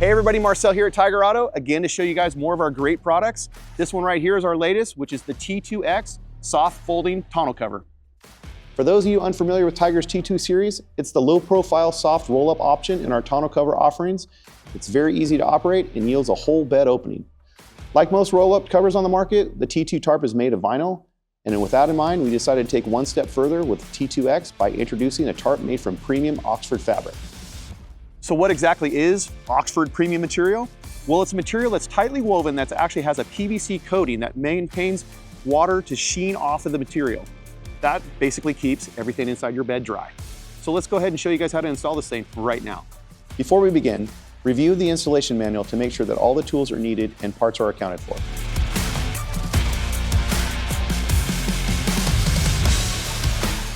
Hey everybody, Marcel here at Tyger Auto, again to show you guys more of our great products. This one right here is our latest, which is the T2X soft folding tonneau cover. For those of you unfamiliar with Tyger's T2 series, it's the low profile soft roll-up option in our tonneau cover offerings. It's very easy to operate and yields a whole bed opening. Like most roll-up covers on the market, the T2 tarp is made of vinyl, and with that in mind, we decided to take one step further with T2X by introducing a tarp made from premium Oxford fabric. So what exactly is Oxford premium material? Well, it's a material that's tightly woven that actually has a PVC coating that maintains water to sheen off of the material. That basically keeps everything inside your bed dry. So let's go ahead and show you guys how to install this thing right now. Before we begin, review the installation manual to make sure that all the tools are needed and parts are accounted for.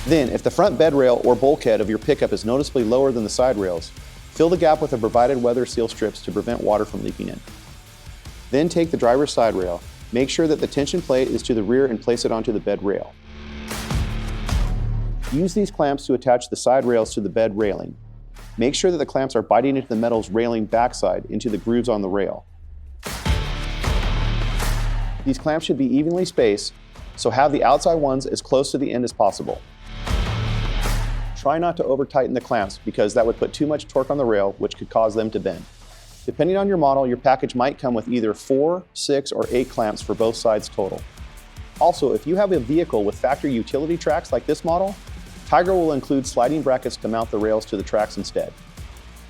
Then, if the front bed rail or bulkhead of your pickup is noticeably lower than the side rails, fill the gap with the provided weather seal strips to prevent water from leaking in. Then take the driver's side rail, make sure that the tension plate is to the rear and place it onto the bed rail. Use these clamps to attach the side rails to the bed railing. Make sure that the clamps are biting into the metal's railing backside into the grooves on the rail. These clamps should be evenly spaced, so have the outside ones as close to the end as possible. Try not to over-tighten the clamps because that would put too much torque on the rail, which could cause them to bend. Depending on your model, your package might come with either 4, 6, or 8 clamps for both sides total. Also, if you have a vehicle with factory utility tracks like this model, Tyger will include sliding brackets to mount the rails to the tracks instead.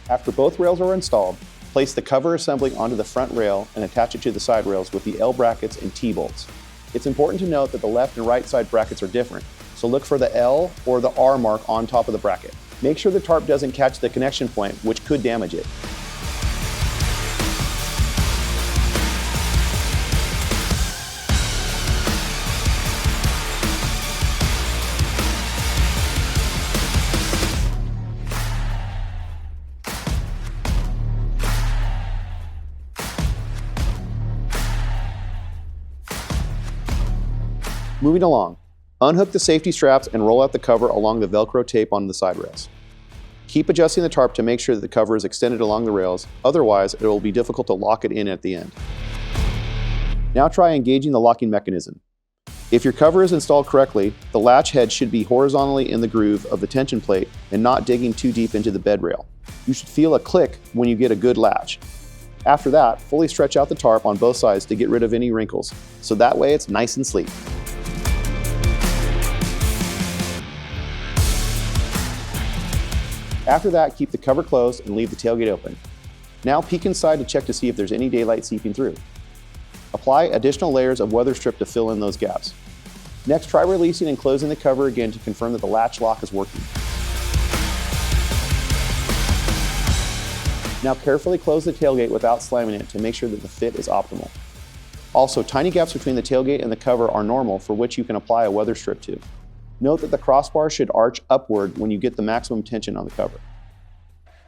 After both rails are installed, place the cover assembly onto the front rail and attach it to the side rails with the L brackets and T-bolts. It's important to note that the left and right side brackets are different, so look for the L or the R mark on top of the bracket. Make sure the tarp doesn't catch the connection point, which could damage it. Moving along, unhook the safety straps and roll out the cover along the Velcro tape on the side rails. Keep adjusting the tarp to make sure that the cover is extended along the rails, otherwise it will be difficult to lock it in at the end. Now try engaging the locking mechanism. If your cover is installed correctly, the latch head should be horizontally in the groove of the tension plate and not digging too deep into the bed rail. You should feel a click when you get a good latch. After that, fully stretch out the tarp on both sides to get rid of any wrinkles, so that way it's nice and sleek. After that, keep the cover closed and leave the tailgate open. Now peek inside to check to see if there's any daylight seeping through. Apply additional layers of weather strip to fill in those gaps. Next, try releasing and closing the cover again to confirm that the latch lock is working. Now carefully close the tailgate without slamming it to make sure that the fit is optimal. Also, tiny gaps between the tailgate and the cover are normal, for which you can apply a weather strip to. Note that the crossbar should arch upward when you get the maximum tension on the cover.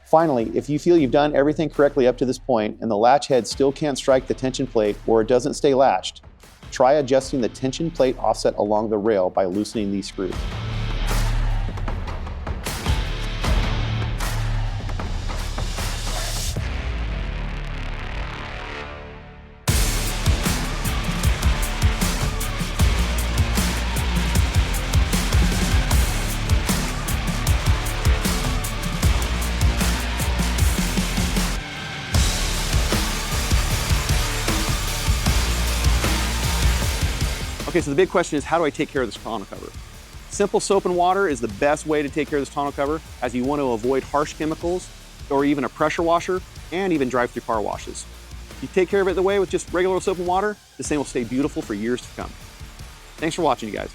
Finally, if you feel you've done everything correctly up to this point and the latch head still can't strike the tension plate or it doesn't stay latched, try adjusting the tension plate offset along the rail by loosening these screws. Okay, so the big question is, how do I take care of this tonneau cover? Simple soap and water is the best way to take care of this tonneau cover, as you want to avoid harsh chemicals or even a pressure washer and even drive-through car washes. If you take care of it the way with just regular soap and water, this thing will stay beautiful for years to come. Thanks for watching, you guys.